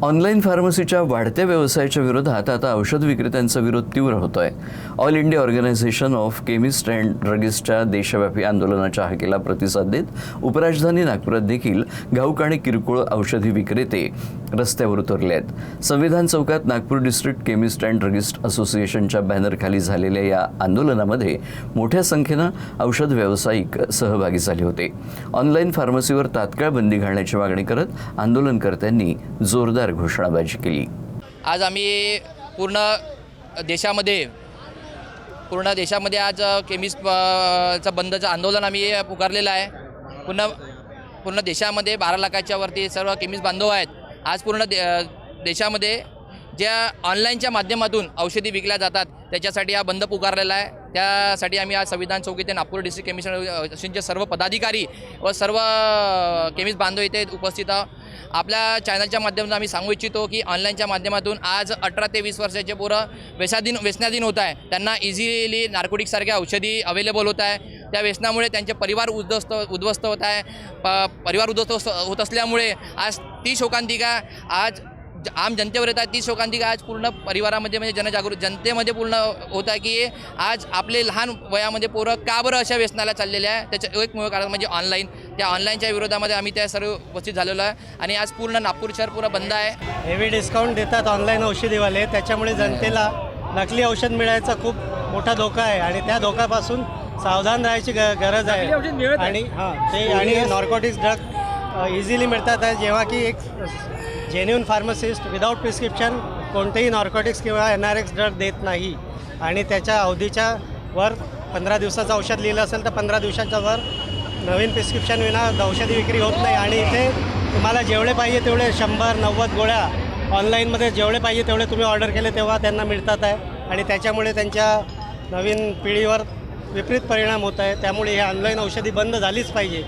Online फार्मसीच्या वाढत्या व्यवसायाच्या विरोधात आता औषध विक्रेत्यांचा विरोध तीव्र होतोय। All India organisation of chemist and ड्रगिस्टच्या देशव्यापी आंदोलनाच्या हाकेला प्रतिसाद देत उपराजधानी नागपुरात देखील घाऊक आणि किरकोळ औषधी विक्रेते रस्त्यावर उतरले आहेत। संविधान चौकात Nagpur district chemist and druggist असोसिएशनच्या बॅनरखाली झालेल्या या आंदोलनामध्ये मोठ्या संख्येनं औषध व्यावसायिक सहभागी झाले होते। ऑनलाईन फार्मसीवर तात्काळ बंदी घालण्याची मागणी करत आंदोलनकर्त्यांनी जोरदार घोषणाबाजी केली। आज आम्ही पूर्ण देशामध्ये आज केमिस्टचं बंदचं आंदोलन आम्ही पुकारलेलं आहे। पूर्ण देशामध्ये 12 लाखाच्या वरती सर्व केमिस्ट बांधव आहेत। आज पूर्ण देशामध्ये ज्या ऑनलाईनच्या माध्यमातून औषधी विकल्या जातात त्याच्यासाठी हा बंद पुकारलेला आहे। त्यासाठी आम्ही आज संविधान चौक इथे नागपूर डिस्ट्रिक्ट केमिस्ट असोसिएशनचे सर्व पदाधिकारी व सर्व केमिस्ट बांधव इथे उपस्थित आहोत। आपल्या चॅनलच्या माध्यमातून आम्ही सांगू इच्छितो की ऑनलाईनच्या माध्यमातून आज 18 ते 20 वर्षाचे पोरं व्यसनाधीन होत आहे। त्यांना इझिली नार्कोटिक्ससारख्या औषधी अवेलेबल होत आहे। त्या व्यसनामुळे त्यांचे परिवार उद्ध्वस्त होत आहे। परिवार उद्ध्वस्त होत असल्यामुळे आज ती शोकांतिका आज आम जनतेवर येत आहे। ती शोकांतिका आज पूर्ण परिवारामध्ये म्हणजे जनतेमध्ये पूर्ण होत आहे की आज आपले लहान वयामध्ये पोरं का बरं अशा व्यसनाला चाललेले आहे। त्याचं एक मुख्य कारण म्हणजे ऑनलाईन। त्या ऑनलाईनच्या विरोधामध्ये आम्ही त्या सर्व उपस्थित झालेलो आहे आणि आज पूर्ण नागपूर शहर पूर्ण बंद आहे। हेवी डिस्काउंट देतात ऑनलाईन औषधीवाले, त्याच्यामुळे जनतेला नकली औषध मिळायचा खूप मोठा धोका आहे आणि त्या धोक्यापासून सावधान राहायची गरज आहे। आणि नार्कोटिक्स ड्रग इझिली मिळतात आहे, जेव्हा की एक जेन्युइन फार्मासिस्ट विदाउट प्रिस्क्रिप्शन कोणतेही नार्कोटिक्स किंवा NRX ड्रग देत नाही आणि त्याच्या अवधीच्या वर 15 दिवसाचं औषध लिहिलं असेल तर 15 दिवसाच्या वर नवीन प्रिस्क्रिप्शन विना औषधी विक्री होत नाही। आणि इथे तुम्हाला जेवढे पाहिजे तेवढे 100-90 गोळ्या ऑनलाईनमध्ये जेवढे पाहिजे तेवढे तुम्ही ऑर्डर केले तेव्हा त्यांना मिळतात आहे आणि त्याच्यामुळे त्यांच्या नवीन पिढीवर विपरीत परिणाम होत आहे। त्यामुळे ही ऑनलाईन औषधी बंद झालीच पाहिजे।